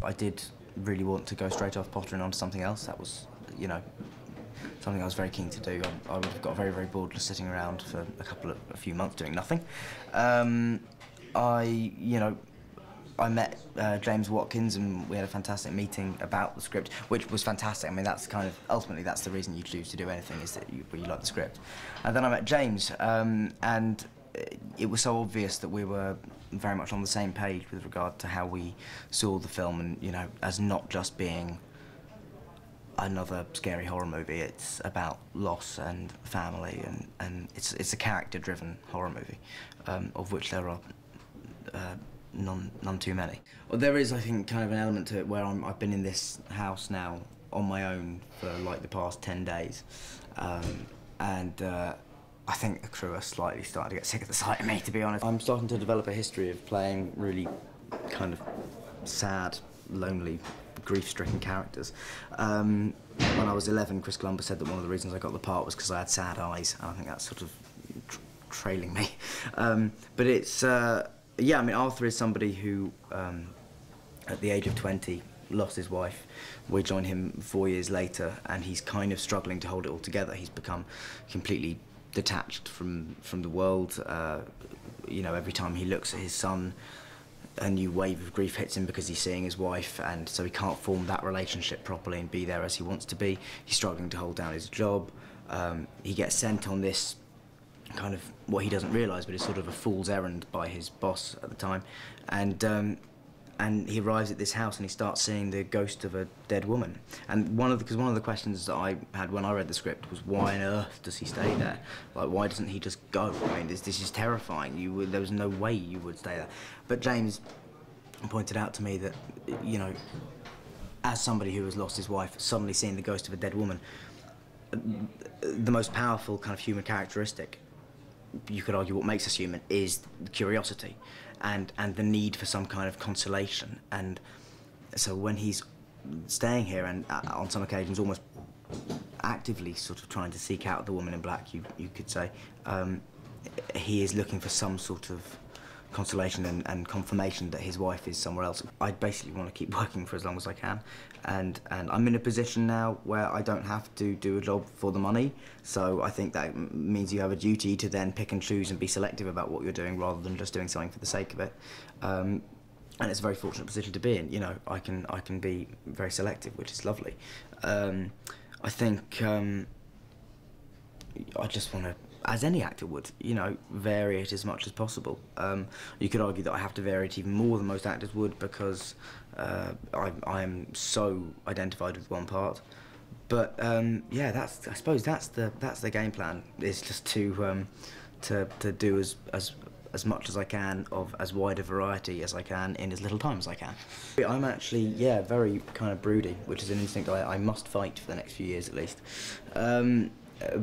I did really want to go straight off Potter and onto something else. That was, you know, something I was very keen to do. I would have got very, very bored just sitting around for a few months doing nothing. I met James Watkins, and we had a fantastic meeting about the script, which was fantastic. I mean, that's kind of, ultimately, that's the reason you choose to do anything, is that you like the script. And then I met James, and it was so obvious that we were very much on the same page with regard to how we saw the film, and, you know, as not just being another scary horror movie. It's about loss and family, and it's a character-driven horror movie, of which there are none too many. Well, there is, I think, kind of an element to it where I've been in this house now on my own for like the past 10 days, and I think the crew are slightly starting to get sick of the sight of me, to be honest. I'm starting to develop a history of playing really kind of sad, lonely, grief-stricken characters. When I was 11, Chris Columbus said that one of the reasons I got the part was because I had sad eyes, and I think that's sort of trailing me. But it's, yeah, I mean, Arthur is somebody who, at the age of 20, lost his wife. We join him 4 years later, and he's kind of struggling to hold it all together. He's become completely detached from the world. You know, every time he looks at his son, a new wave of grief hits him because he's seeing his wife, and so he can't form that relationship properly and be there as he wants to be. He's struggling to hold down his job. He gets sent on this kind of, what he doesn't realise, but it's sort of a fool's errand by his boss at the time, and he arrives at this house and he starts seeing the ghost of a dead woman. And because one of the questions that I had when I read the script was, why on earth does he stay there? Like, why doesn't he just go? I mean, this is terrifying. There was no way you would stay there. But James pointed out to me that, you know, as somebody who has lost his wife, suddenly seeing the ghost of a dead woman, the most powerful kind of human characteristic, you could argue what makes us human, is curiosity and the need for some kind of consolation. And so when he's staying here and on some occasions almost actively sort of trying to seek out the woman in black, you could say, he is looking for some sort of consolation and confirmation that his wife is somewhere else. I basically want to keep working for as long as I can, and I'm in a position now where I don't have to do a job for the money, so I think that means you have a duty to then pick and choose and be selective about what you're doing rather than just doing something for the sake of it. And it's a very fortunate position to be in. You know, I can be very selective, which is lovely. I think I just want to, as any actor would, you know, vary it as much as possible. You could argue that I have to vary it even more than most actors would, because I am so identified with one part. But yeah, I suppose that's the game plan. Is just to do as much as I can of as wide a variety as I can in as little time as I can. I'm actually, yeah, very kind of broody, which is an instinct I must fight for the next few years at least.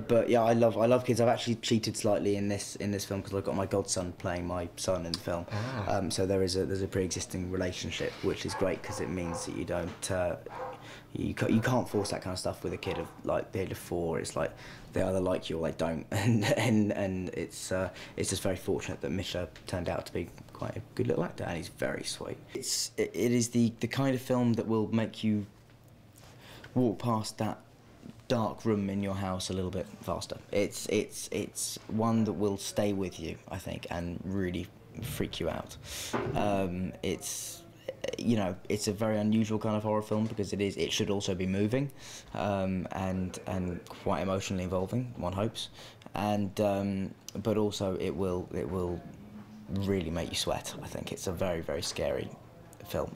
But yeah, I love kids. I've actually cheated slightly in this film because I've got my godson playing my son in the film. Ah. So there's a pre-existing relationship, which is great because it means that you don't you can't force that kind of stuff with a kid of like the age of 4. It's like they either like you or they don't, and it's just very fortunate that Misha turned out to be quite a good little actor, and he's very sweet. It is the kind of film that will make you walk past that dark room in your house a little bit faster. It's one that will stay with you, I think, and really freak you out. You know, it's a very unusual kind of horror film because it should also be moving, and quite emotionally involving, one hopes, and but also it will really make you sweat. I think it's a very, very scary film.